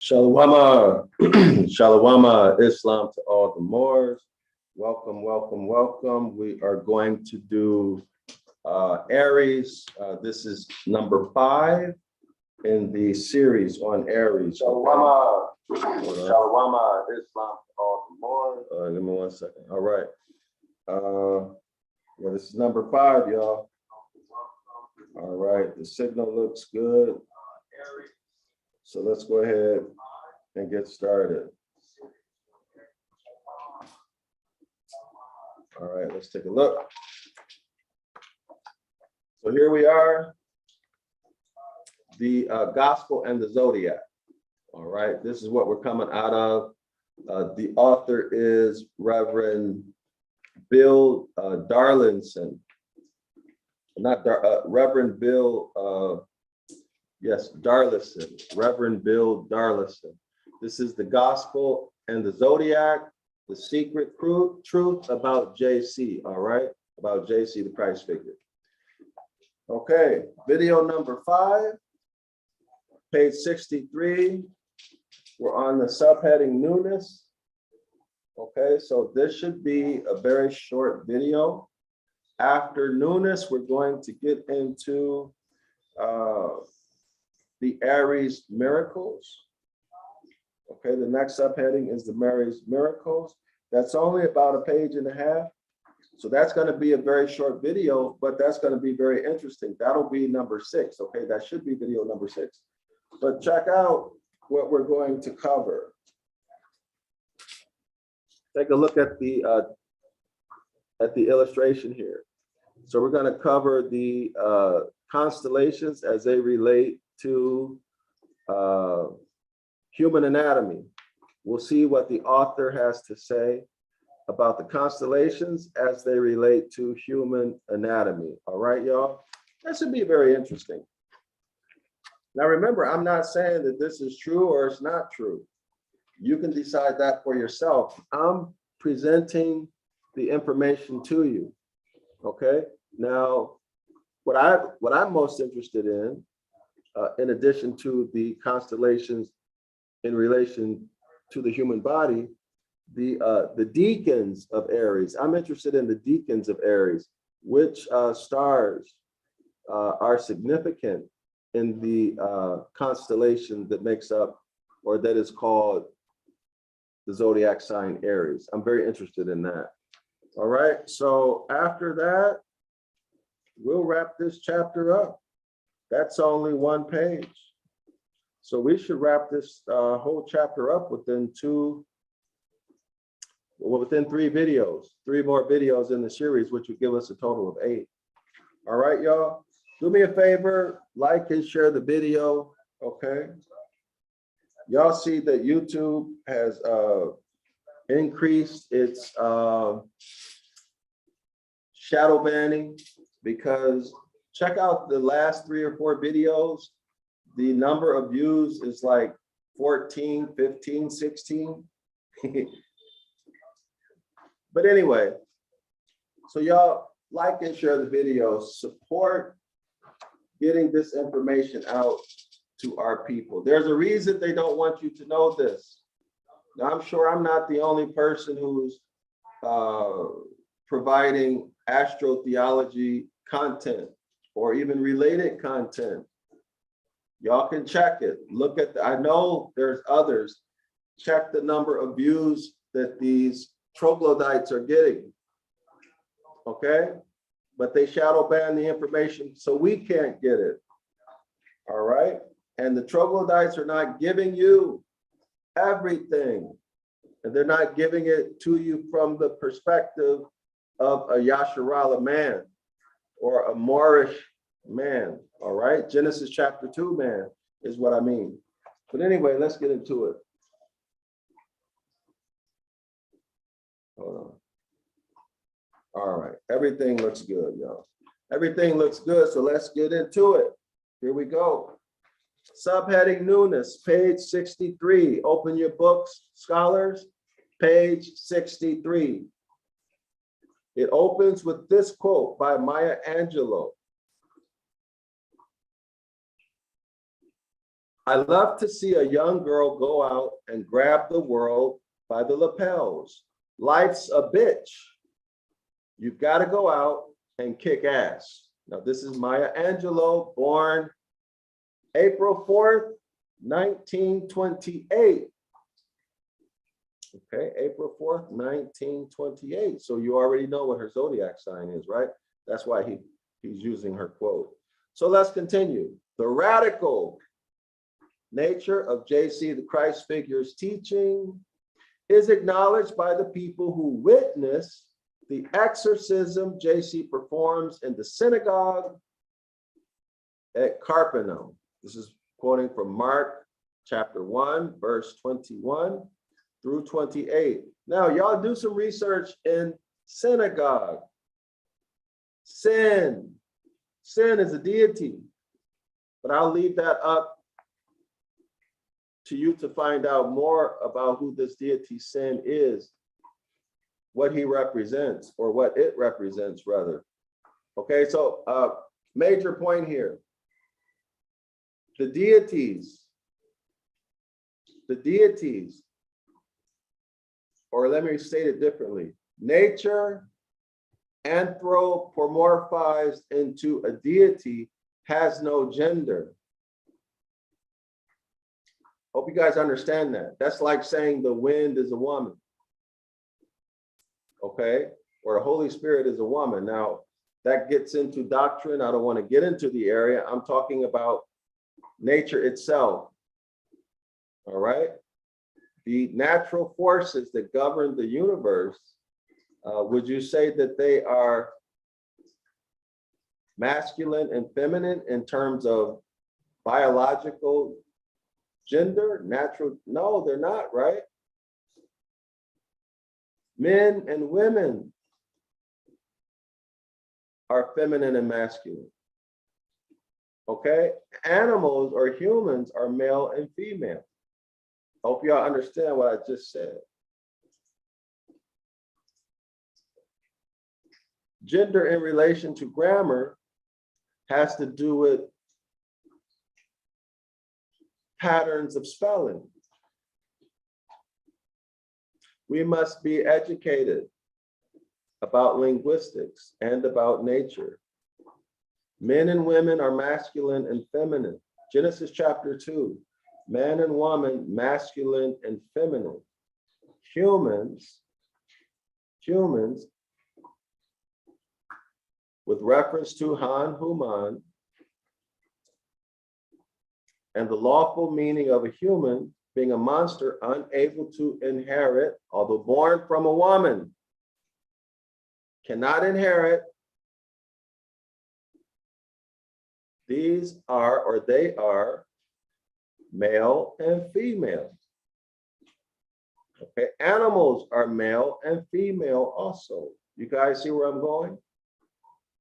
Shalawama, Shalawama, Islam to all the Moors. Welcome, welcome, welcome. We are going to do Aries. This is number 5 in the series on Aries. Shalawama, Shalawama, Islam to all the Moors. Give me 1 second. All right. Yeah, this is number 5, y'all. All right, the signal looks good. So let's go ahead and get started. All right, let's take a look. So here we are, the gospel and the zodiac. All right, this is what we're coming out of. The author is Reverend Bill Darlinson. Reverend Bill, yes, Darlison, Reverend Bill Darlison. This is the gospel and the zodiac, the secret truth about JC, all right? About JC, the Christ figure. Okay, video number 5, page 63. We're on the subheading newness. Okay, so this should be a very short video. After newness, we're going to get into the Aries miracles. Okay, the next subheading is the Aries miracles. That's only about a page and a half. So that's going to be a very short video, but that's going to be very interesting. That'll be number 6. Okay, that should be video number 6. But check out what we're going to cover. Take a look at the illustration here. So we're going to cover the constellations as they relate to human anatomy. We'll see what the author has to say about the constellations as they relate to human anatomy. All right, y'all? That should be very interesting. Now, remember, I'm not saying that this is true or it's not true. You can decide that for yourself. I'm presenting the information to you. Okay? Now, what I'm most interested in addition to the constellations in relation to the human body, the deacons of Aries. I'm interested in the deacons of Aries. Which stars are significant in the constellation that makes up, or that is called the zodiac sign Aries? I'm very interested in that. All right, so after that, we'll wrap this chapter up. That's only 1 page. So we should wrap this whole chapter up within 3 videos, 3 more videos in the series, which would give us a total of 8. All right, y'all. Do me a favor, like and share the video, okay? Y'all see that YouTube has increased its shadow banning, because check out the last 3 or 4 videos. The number of views is like 14, 15, 16. But anyway, so y'all like and share the video, support getting this information out to our people. There's a reason they don't want you to know this. Now, I'm sure I'm not the only person who's providing astrotheology content or even related content. Y'all can check it. Look at I know there's others. Check the number of views that these troglodytes are getting. Okay? But they shadow ban the information, so we can't get it. All right? And the troglodytes are not giving you everything. And they're not giving it to you from the perspective of a Yasharala man or a Moorish man. All right? Genesis chapter 2 man is what I mean. But anyway, let's get into it. Hold on. All right, everything looks good, y'all. Everything looks good, so let's get into it. Here we go. Subheading newness, page 63. Open your books, scholars, page 63. It opens with this quote by Maya Angelou. I love to see a young girl go out and grab the world by the lapels. Life's a bitch. You've got to go out and kick ass. Now, this is Maya Angelou, born April 4th, 1928. Okay, April 4th, 1928. So you already know what her zodiac sign is, right? That's why he's using her quote. So let's continue. The radical nature of JC the Christ figure's teaching is acknowledged by the people who witness the exorcism JC performs in the synagogue at Capernaum. This is quoting from Mark chapter 1, verse 21 through 28. Now, y'all do some research in synagogue. Sin is a deity, but I'll leave that up to you to find out more about who this deity Sin is, what he represents, or what it represents, rather. Okay, so major point here. The deities, or let me state it differently. Nature anthropomorphized into a deity has no gender. Hope you guys understand that. That's like saying the wind is a woman. Okay, or the Holy Spirit is a woman. Now, that gets into doctrine. I don't want to get into the area. I'm talking about nature itself. All right. The natural forces that govern the universe, would you say that they are masculine and feminine in terms of biological gender, natural? No, they're not, right? Men and women are feminine and masculine. Okay? Animals or humans are male and female. Hope y'all understand what I just said. Gender in relation to grammar has to do with patterns of spelling. We must be educated about linguistics and about nature. Men and women are masculine and feminine. Genesis chapter 2, man and woman, masculine and feminine. Humans, with reference to Han Human, and the lawful meaning of a human being a monster unable to inherit, although born from a woman, cannot inherit. These are, or they are, male and female. Okay, animals are male and female also. You guys see where I'm going?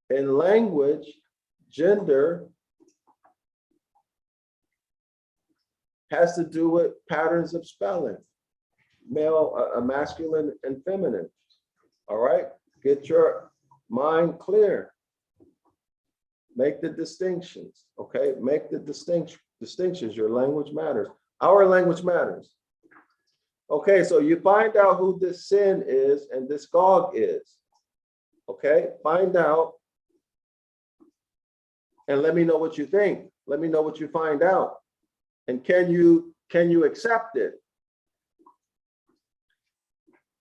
In language, gender has to do with patterns of spelling, male, masculine and feminine. All right, get your mind clear. Make the distinctions, okay? Make the distinctions. Your language matters. Our language matters. Okay, so you find out who this Sin is and this Gog is. Okay, find out and let me know what you think. Let me know what you find out. And can you accept it?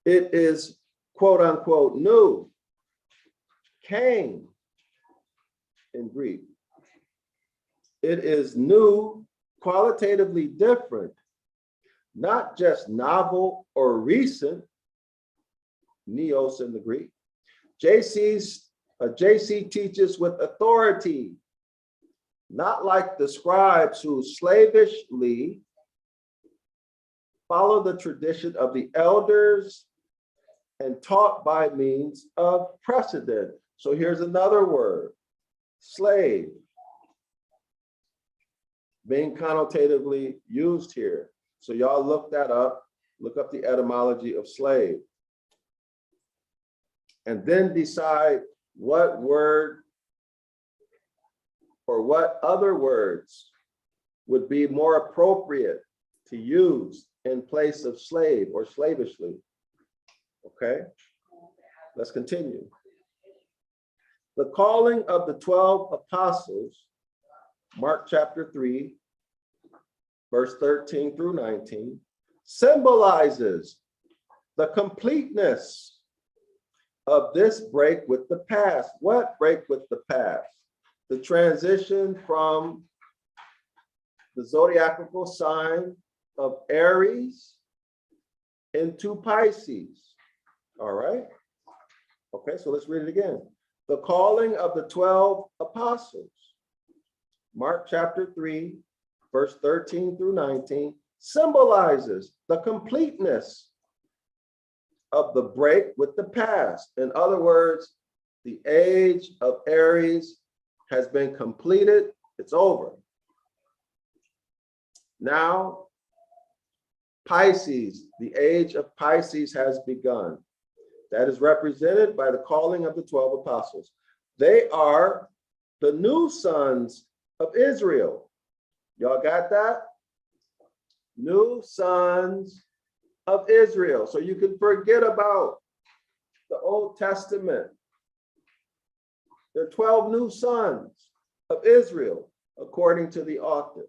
It is quote unquote new. Came in Greek. It is new, qualitatively different, not just novel or recent, neos in the Greek. JC teaches with authority, not like the scribes who slavishly follow the tradition of the elders and taught by means of precedent. So here's another word, slave, being connotatively used here. So y'all look that up, look up the etymology of slave, and then decide what word or what other words would be more appropriate to use in place of slave or slavishly. Okay, let's continue. The calling of the 12 apostles, Mark chapter 3, verse 13 through 19, symbolizes the completeness of this break with the past. What break with the past? The transition from the zodiacal sign of Aries into Pisces. All right. Okay, so let's read it again. The calling of the 12 apostles, Mark chapter 3, verse 13 through 19, symbolizes the completeness of the break with the past. In other words, the age of Aries has been completed. It's over. Now, Pisces, the age of Pisces has begun. That is represented by the calling of the 12 apostles. They are the new sons of Israel. Y'all got that? New sons of Israel. So you can forget about the Old Testament. There are 12 new sons of Israel, according to the author.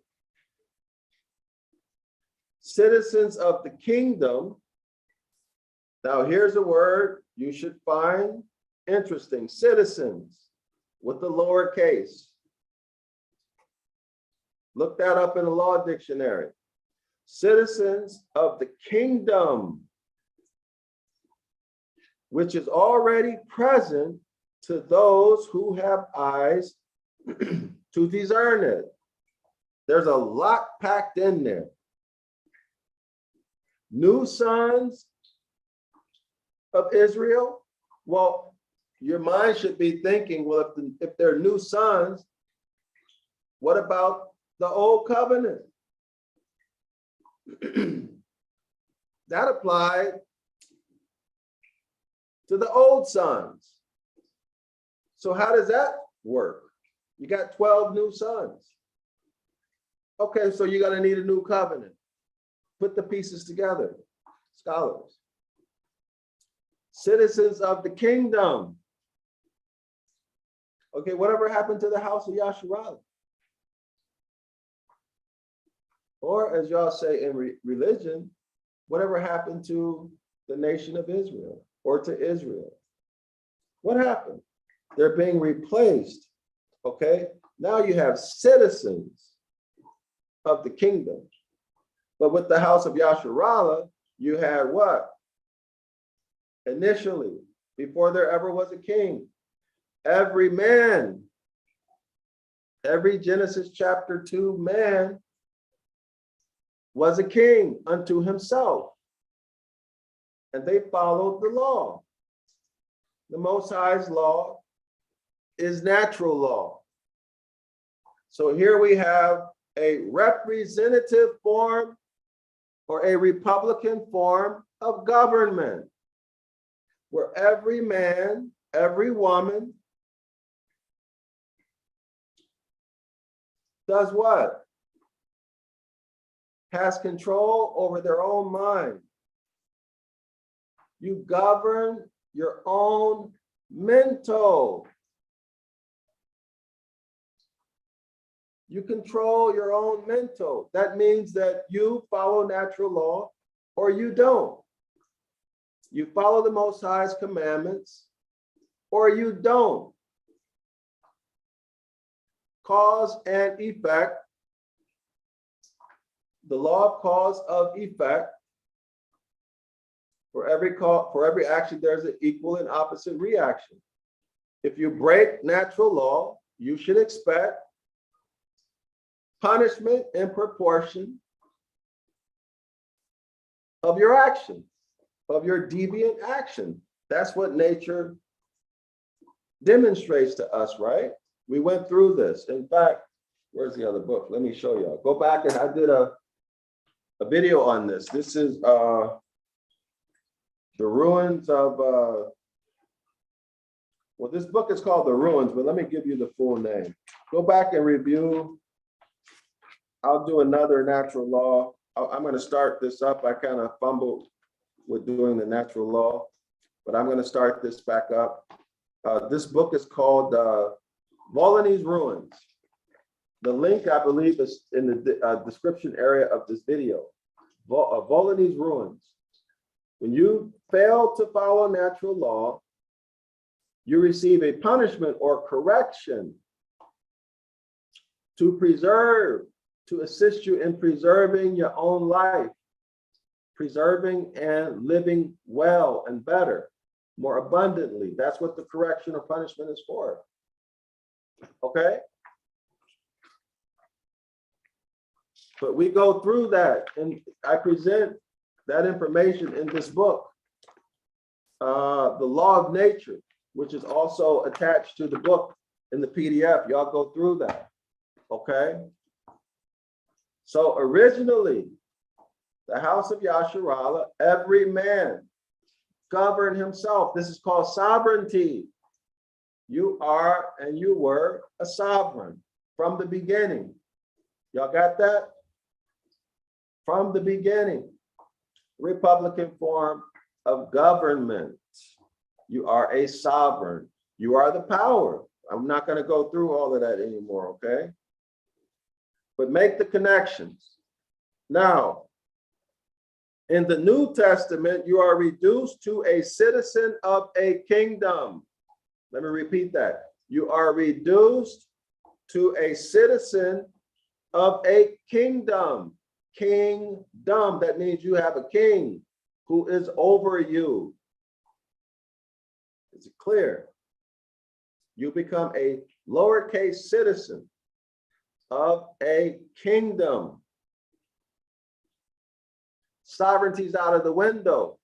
Citizens of the kingdom. Now, here's a word you should find interesting. Citizens with the lowercase. Look that up in the law dictionary. Citizens of the kingdom, which is already present to those who have eyes to discern it. There's a lot packed in there. New sons of Israel. Well, your mind should be thinking, well, if they're new sons, what about the old covenant? That applied to the old sons. So how does that work? You got 12 new sons. Okay, so you're going to need a new covenant. Put the pieces together, scholars. Citizens of the kingdom. Okay, whatever happened to the House of Yasharala? Or as y'all say in religion, whatever happened to the nation of Israel or to Israel? What happened? They're being replaced. Okay, now you have citizens of the kingdom. But with the House of Yasharala, you had what? Initially, before there ever was a king, every man, every Genesis chapter 2 man was a king unto himself. And they followed the law. The Most High's law is natural law. So here we have a representative form or a republican form of government, where every man, every woman does what? Has control over their own mind. You govern your own mental. You control your own mental. That means that you follow natural law or you don't. You follow the Most High's commandments or you don't. Cause and effect. The law of cause of effect. For every action, there's an equal and opposite reaction. If you break natural law, you should expect punishment in proportion of your action, of your deviant action. That's what nature demonstrates to us, right? We went through this. In fact, where's the other book? Let me show y'all. Go back, and I did a video on this. This is the ruins of, well, this book is called The Ruins, but let me give you the full name. Go back and review I'll do another natural law. I'm going to start this up. I kind of fumbled with doing the natural law, but I'm going to start this back up. This book is called Volney's Ruins. The link, I believe, is in the description area of this video. Volney's Ruins. When you fail to follow natural law, you receive a punishment or correction to assist you in preserving your own life, preserving and living well and better, more abundantly. That's what the correction or punishment is for. Okay? But we go through that, and I present that information in this book, The Law of Nature, which is also attached to the book in the PDF. Y'all go through that. Okay? So originally, the House of Yasharala, every man governed himself. This is called sovereignty. You are and you were a sovereign from the beginning. Y'all got that? From the beginning. Republican form of government. You are a sovereign. You are the power. I'm not going to go through all of that anymore, okay? But make the connections. Now, in the New Testament, you are reduced to a citizen of a kingdom. Let me repeat that. You are reduced to a citizen of a kingdom. Kingdom, that means you have a king who is over you. Is it clear? You become a lowercase citizen of a kingdom. Sovereignty's out of the window.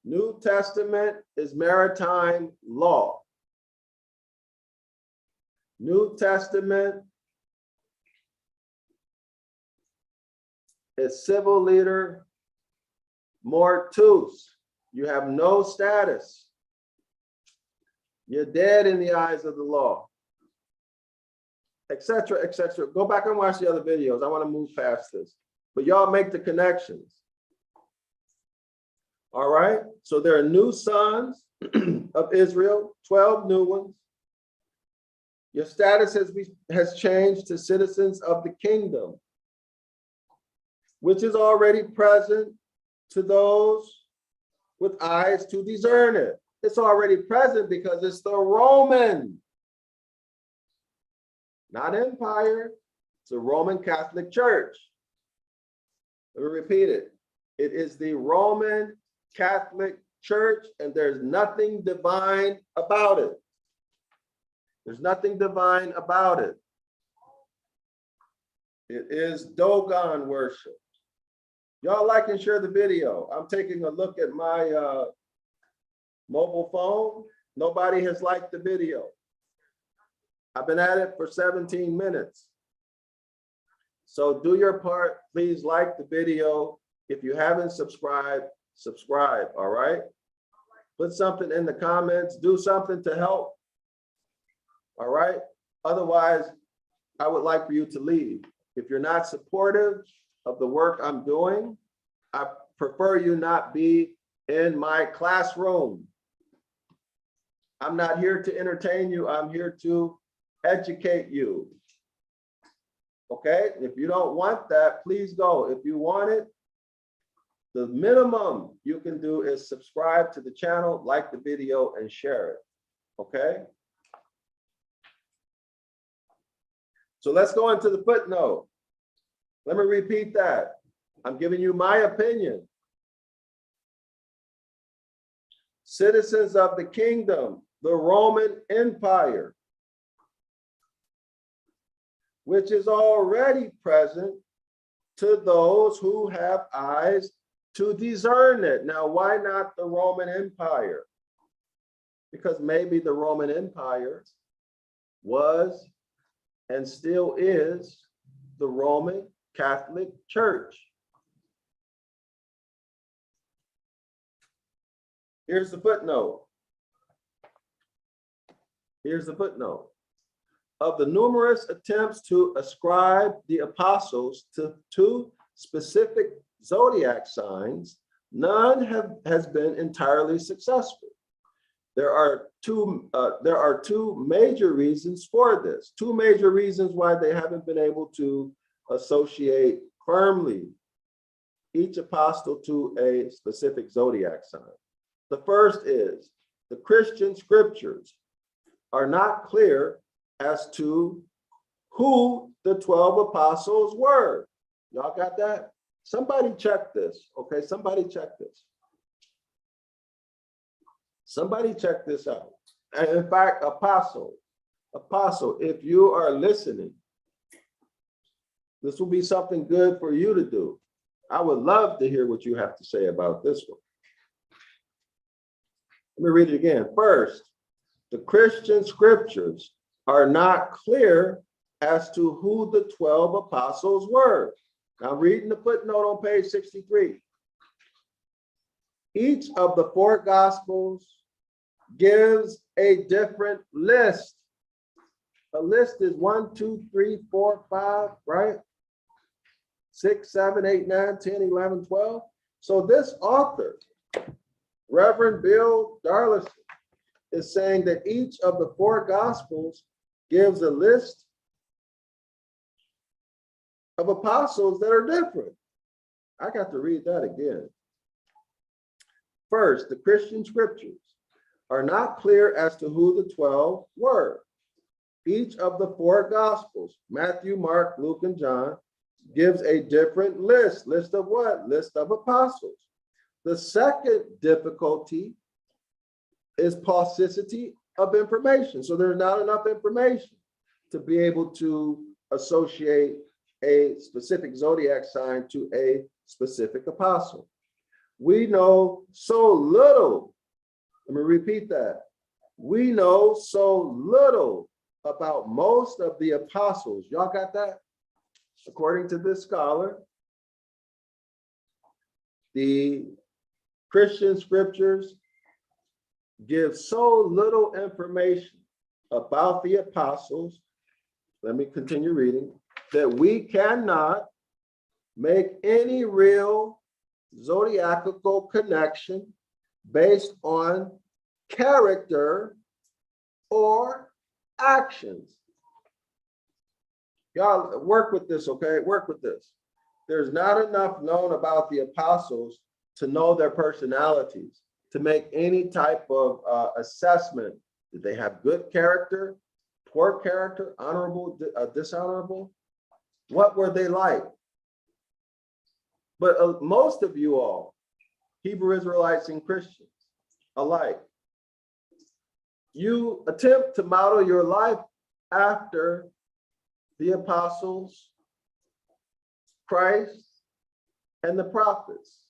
New Testament is maritime law. New Testament is civil leader mortus. You have no status. You're dead in the eyes of the law, etc., etc. Go back and watch the other videos. I want to move past this, but y'all make the connections. All right. So there are new sons of Israel, 12 new ones. Your status has changed to citizens of the kingdom, which is already present to those with eyes to discern it. It's already present because it's the Roman, not empire. It's the Roman Catholic Church. Let me repeat it. It is the Roman Catholic Church, and there's nothing divine about it. There's nothing divine about it. It is Dogon worship. Y'all like and share the video. I'm taking a look at my mobile phone. Nobody has liked the video. I've been at it for 17 minutes. So do your part. Please like the video. If you haven't subscribed, subscribe, all right? Put something in the comments. Do something to help, all right? Otherwise, I would like for you to leave. If you're not supportive of the work I'm doing, I prefer you not be in my classroom. I'm not here to entertain you. I'm here to educate you. Okay? If you don't want that, please go. If you want it, the minimum you can do is subscribe to the channel, like the video, and share it. Okay? So let's go into the footnote. Let me repeat that. I'm giving you my opinion. Citizens of the kingdom, the Roman Empire, which is already present to those who have eyes to discern it. Now, why not the Roman Empire? Because maybe the Roman Empire was and still is the Roman Catholic Church. Here's the footnote. Here's the footnote. of the numerous attempts to ascribe the apostles to two specific zodiac signs, none has been entirely successful. There are two major reasons for this. Two major reasons why they haven't been able to associate firmly each apostle to a specific zodiac sign. The first is the Christian scriptures are not clear as to who the 12 apostles were. Y'all got that? Somebody check this, okay? Somebody check this. Somebody check this out. And in fact, apostle, if you are listening, this will be something good for you to do. I would love to hear what you have to say about this one. Let me read it again. First, the Christian scriptures are not clear as to who the 12 apostles were. Now, reading the footnote on page 63. Each of the four gospels gives a different list. A list is 1, 2, 3, 4, 5, right? 6, 7, 8, 9, 10, 11, 12. So this author, Reverend Bill Darrell-El, is saying that each of the four gospels gives a list of apostles that are different. I got to read that again. First, the Christian scriptures are not clear as to who the 12 were. Each of the four gospels, Matthew, Mark, Luke, and John, gives a different list. List of what? List of apostles. The second difficulty is paucity of information. So there's not enough information to be able to associate a specific zodiac sign to a specific apostle. We know so little. Let me repeat that. We know so little about most of the apostles. Y'all got that? According to this scholar, the Christian scriptures give so little information about the apostles. Let me continue reading. That we cannot make any real zodiacal connection based on character or actions. Y'all work with this, okay? Work with this. There's not enough known about the apostles to know their personalities, to make any type of assessment. Did they have good character, poor character, honorable, dishonorable? What were they like? But most of you all, Hebrew Israelites and Christians alike, you attempt to model your life after the apostles, Christ, and the prophets.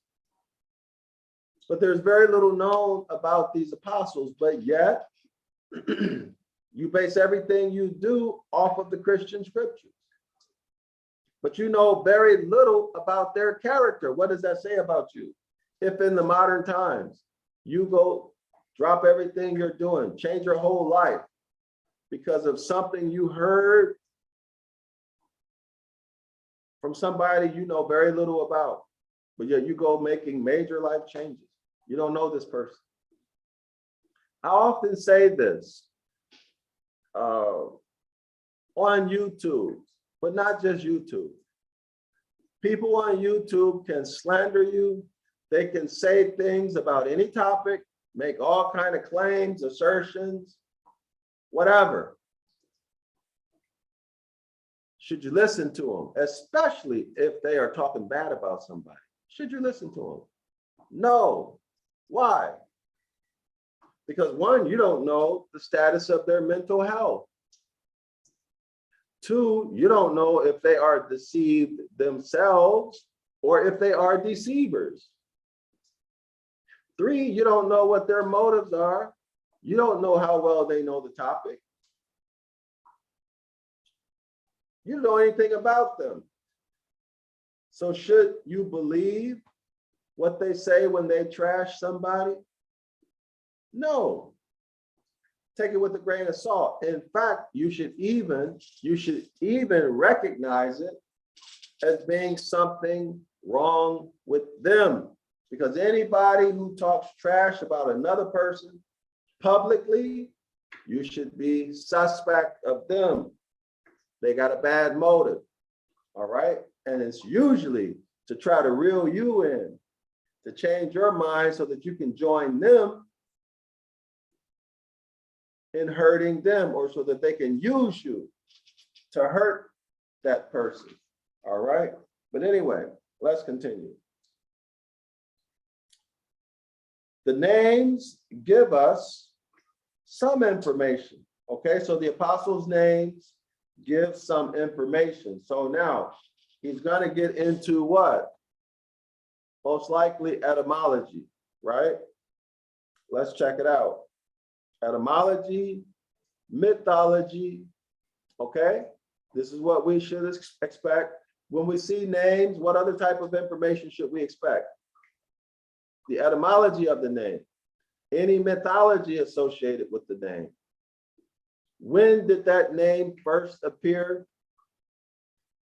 But there's very little known about these apostles, but yet you base everything you do off of the Christian scriptures. But you know very little about their character. What does that say about you? If in the modern times you go drop everything you're doing, change your whole life because of something you heard from somebody you know very little about, but yet you go making major life changes. You don't know this person. I often say this on YouTube, but not just YouTube. People on YouTube can slander you. They can say things about any topic, make all kinds of claims, assertions, whatever. Should you listen to them, especially if they are talking bad about somebody? Should you listen to them? No. Why? Because one, you don't know the status of their mental health. Two, you don't know if they are deceived themselves or if they are deceivers. Three, you don't know what their motives are. You don't know how well they know the topic. You don't know anything about them. So should you believe what they say when they trash somebody? No. take it with a grain of salt. In fact, you should even recognize it as being something wrong with them. Because anybody who talks trash about another person publicly, you should be suspect of them. They got a bad motive, all right? And it's usually to try to reel you in, to change your mind so that you can join them in hurting them, or so that they can use you to hurt that person, all right? But anyway, let's continue. The names give us some information, okay? So the apostles' names give some information. So now he's going to get into what? Most likely etymology, right? Let's check it out. Etymology, mythology, okay? This is what we should expect. When we see names, what other type of information should we expect? The etymology of the name, any mythology associated with the name. When did that name first appear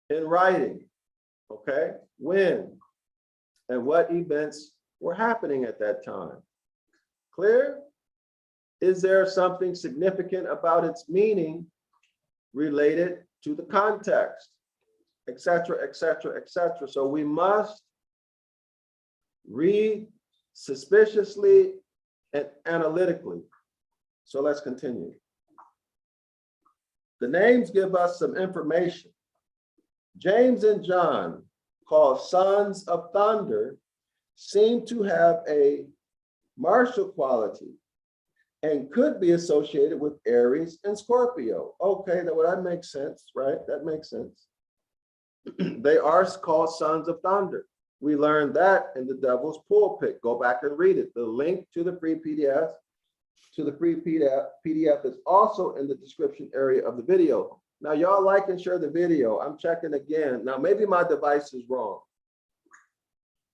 in writing? Okay, when? And what events were happening at that time? Clear? Is there something significant about its meaning related to the context, etc., etc., etc.? So we must read suspiciously and analytically. So let's continue. The names give us some information. James and John, called sons of thunder, seem to have a martial quality and could be associated with Aries and Scorpio. Okay, that makes sense, right? That makes sense. They are called sons of thunder. We learned that in the Devil's Pulpit. Go back and read it. The link to the free PDF, is also in the description area of the video. Now, y'all like and share the video. I'm checking again. Now, maybe my device is wrong.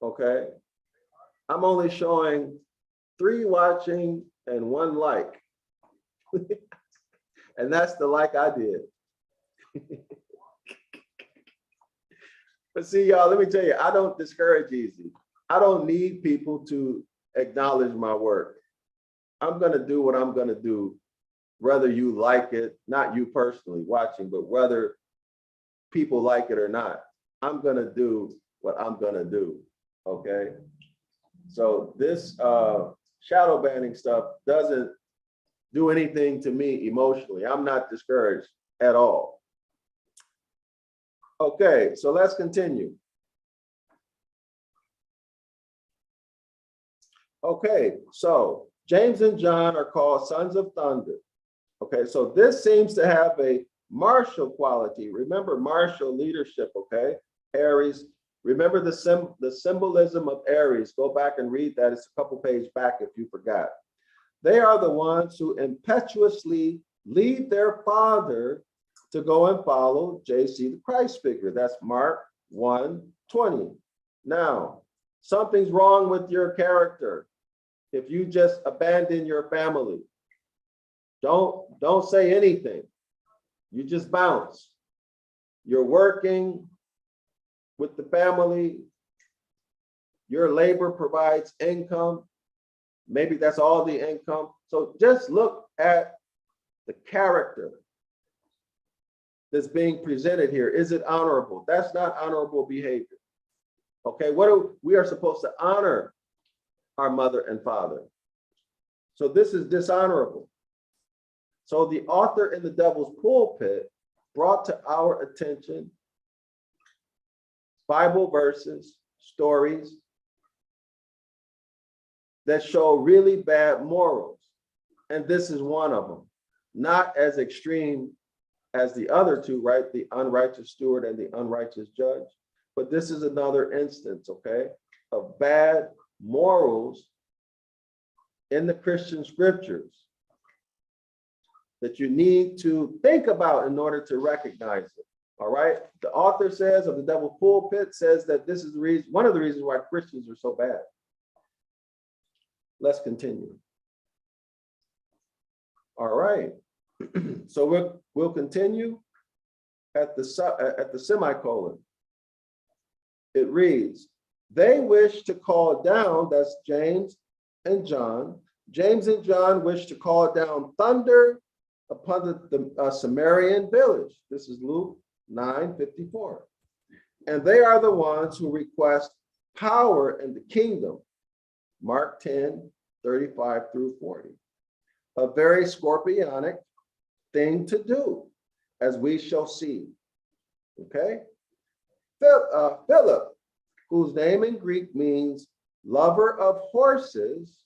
Okay. I'm only showing 3 watching and 1 like. And that's the like I did. But see, y'all, let me tell you, I don't discourage easy. I don't need people to acknowledge my work. I'm going to do what I'm going to do, whether you like it, not you personally watching, but whether people like it or not. I'm going to do what I'm going to do, okay? So this shadow banning stuff doesn't do anything to me emotionally. I'm not discouraged at all. Okay, so let's continue. Okay, so James and John are called sons of thunder. Okay, so this seems to have a martial quality. Remember martial leadership, okay? Aries. Remember the symbolism of Aries. Go back and read that. It's a couple pages back if you forgot. They are the ones who impetuously leave their father to go and follow JC the Christ figure. That's Mark 1:20. Now, something's wrong with your character if you just abandon your family. Don't say anything. You just bounce. You're working with the family. Your labor provides income. Maybe that's all the income. So just look at the character that's being presented here. Is it honorable? That's not honorable behavior. Okay, we are supposed to honor our mother and father. So this is dishonorable. So the author in the Devil's Pulpit brought to our attention Bible verses, stories that show really bad morals. And this is one of them. Not as extreme as the other two, right? The unrighteous steward and the unrighteous judge. But this is another instance, okay, of bad morals in the Christian scriptures that you need to think about in order to recognize it. All right. The author says of the Devil's Pulpit says that this is the reason, one of the reasons why Christians are so bad. Let's continue. All right. So we'll continue at the semicolon. It reads, they wish to call down, that's James and John. James and John wish to call down thunder upon the Sumerian village. This is Luke 9:54. And they are the ones who request power in the kingdom. Mark 10:35 through 40. A very scorpionic thing to do, as we shall see. Okay? Philip, whose name in Greek means lover of horses,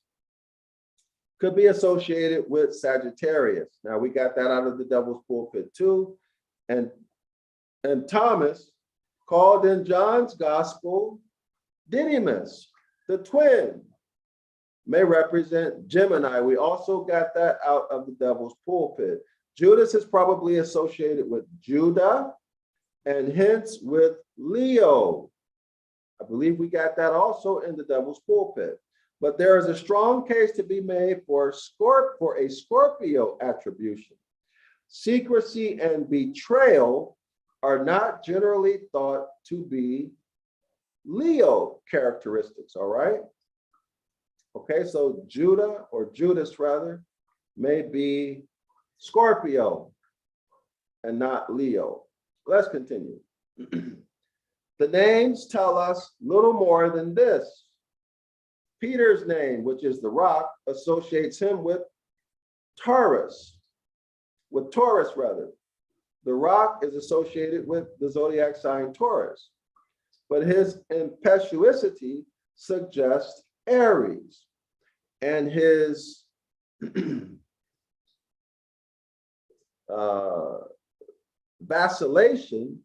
could be associated with Sagittarius. Now we got that out of the devil's pulpit too. And Thomas, called in John's gospel Didymus, the twin, may represent Gemini. We also got that out of the devil's pulpit. Judas is probably associated with Judah and hence with Leo. I believe we got that also in the devil's pulpit. But there is a strong case to be made for a Scorpio attribution. Secrecy and betrayal are not generally thought to be Leo characteristics, all right? Okay, so Judah, or Judas rather, may be Scorpio and not Leo. Let's continue. The names tell us little more than this. Peter's name, which is the rock, associates him with Taurus, rather. The rock is associated with the zodiac sign Taurus, but his impetuosity suggests Aries, and his vacillation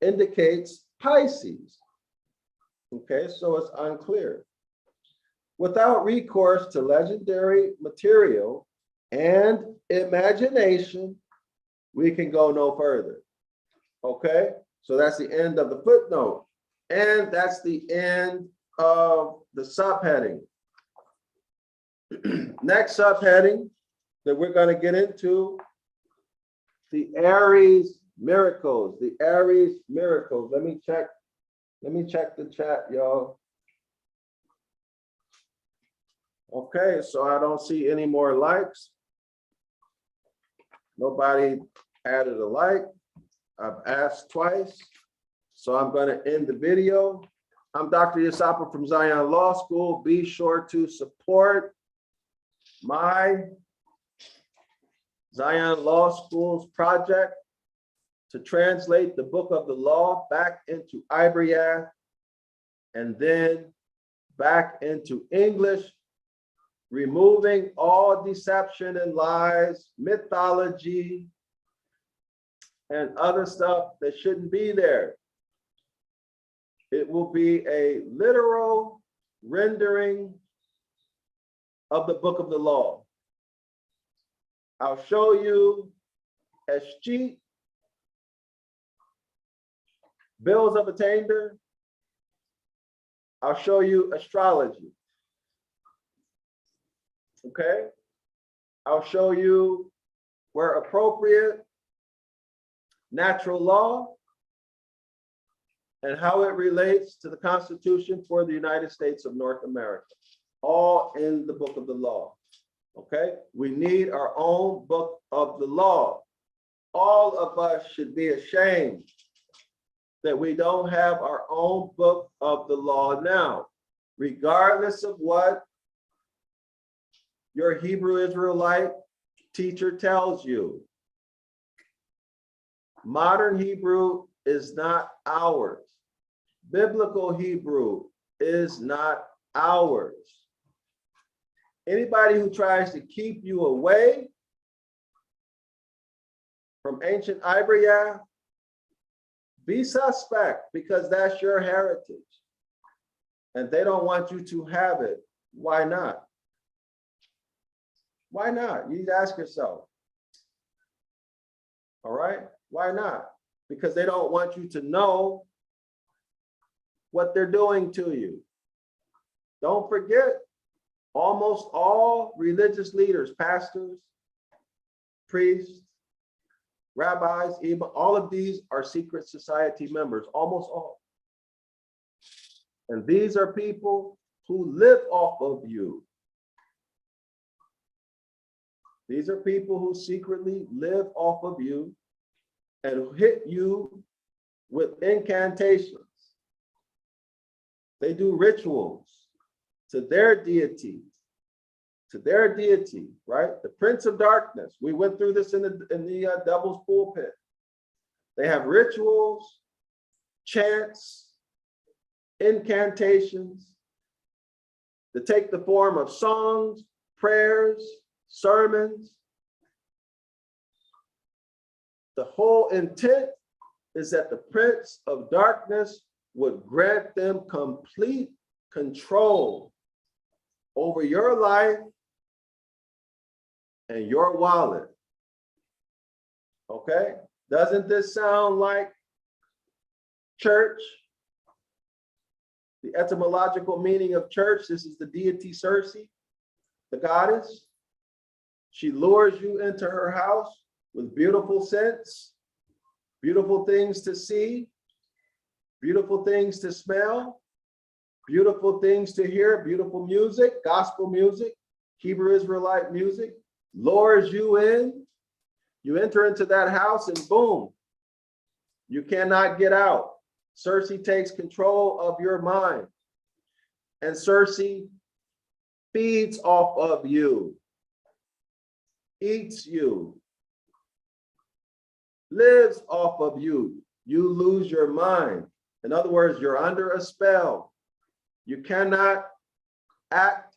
indicates Pisces. Okay, so it's unclear. Without recourse to legendary material and imagination, we can go no further. Okay, so that's the end of the footnote. And that's the end of the subheading. Next subheading that we're going to get into, the Aries miracles. The Aries miracles. Let me check the chat, y'all. Okay, so I don't see any more likes. Nobody added a like. I've asked twice, so I'm going to end the video. I'm Dr. Yasapa from Zion Law School. Be sure to support my Zion Law School's project to translate the book of the law back into Ibaryath and then back into English, removing all deception and lies, mythology, and other stuff that shouldn't be there. It will be a literal rendering of the book of the law. I'll show you escheat, bills of attainder. I'll show you astrology. Okay? I'll show you, where appropriate, natural law and how it relates to the Constitution for the United States of North America, all in the book of the law. Okay? We need our own book of the law. All of us should be ashamed that we don't have our own book of the law now, regardless of what your Hebrew Israelite teacher tells you. Modern Hebrew is not ours. Biblical Hebrew is not ours. Anybody who tries to keep you away from ancient Ibaryath, be suspect, because that's your heritage. And they don't want you to have it. Why not? Why not? You need to ask yourself. All right? Why not? Because they don't want you to know what they're doing to you. Don't forget, almost all religious leaders, pastors, priests, rabbis, even all of these are secret society members, almost all. And these are people who live off of you. These are people who secretly live off of you and hit you with incantations. They do rituals to their deity, right? The Prince of Darkness. We went through this in the Devil's Pulpit. They have rituals, chants, incantations that take the form of songs, prayers, sermons. The whole intent is that the Prince of Darkness would grant them complete control over your life and your wallet. Okay? Doesn't this sound like church? The etymological meaning of church, this is the deity Circe, the goddess. She lures you into her house with beautiful scents, beautiful things to see, beautiful things to smell, beautiful things to hear, beautiful music, gospel music, Hebrew Israelite music, lures you in. You enter into that house and boom, you cannot get out. Circe takes control of your mind. And Circe feeds off of you, eats you, lives off of you. You lose your mind. In other words, you're under a spell. You cannot act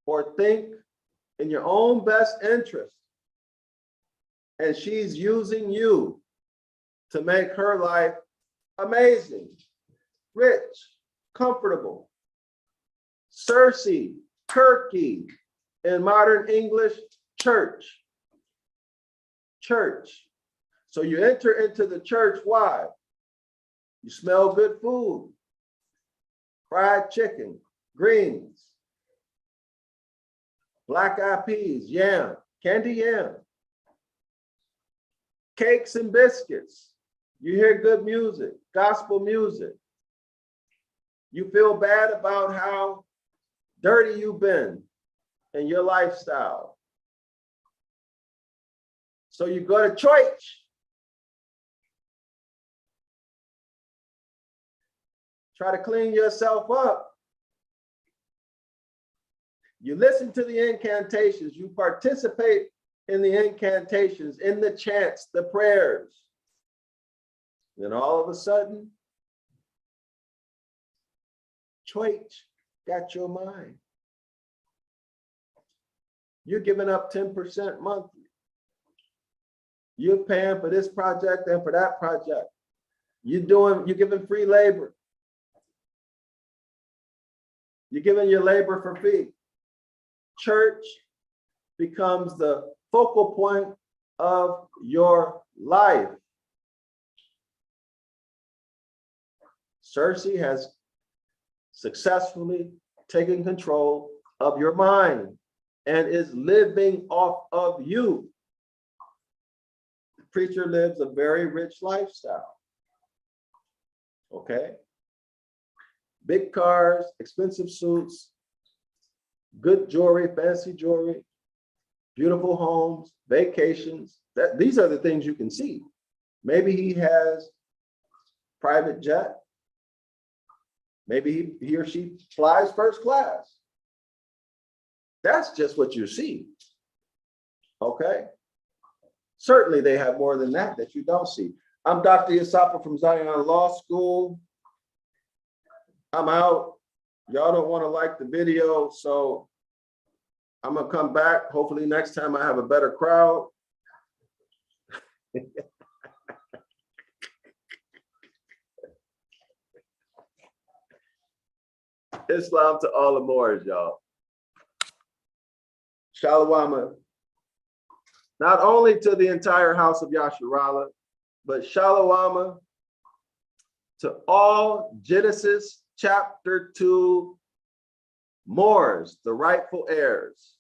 or think in your own best interest. And she's using you to make her life amazing, rich, comfortable. Circe, Turkey, in modern English, church. Church. So you enter into the church, why? You smell good food, fried chicken, greens, black-eyed peas, yam, candy yam, cakes and biscuits. You hear good music, gospel music. You feel bad about how dirty you've been in your lifestyle. So you go to church. Try to clean yourself up. You listen to the incantations. You participate in the incantations, in the chants, the prayers. Then all of a sudden, church got your mind. You're giving up 10% monthly. You're paying for this project and for that project. You're giving free labor. You're giving your labor for free. Church becomes the focal point of your life. Circe has successfully taken control of your mind and is living off of you. The preacher lives a very rich lifestyle. Okay? Big cars, expensive suits, good jewelry, fancy jewelry, beautiful homes, vacations. These are the things you can see. Maybe he has private jet. Maybe he or she flies first class. That's just what you see. Okay? Certainly they have more than that you don't see. I'm Dr. Yasapa from Zion Law School. I'm out. Y'all don't want to like the video, so I'm gonna come back. Hopefully next time I have a better crowd. Islam to all the Moors, y'all. Shalom. Not only to the entire House of Yasharala, but shalom to all Genesis chapter 2 Moors, the rightful heirs.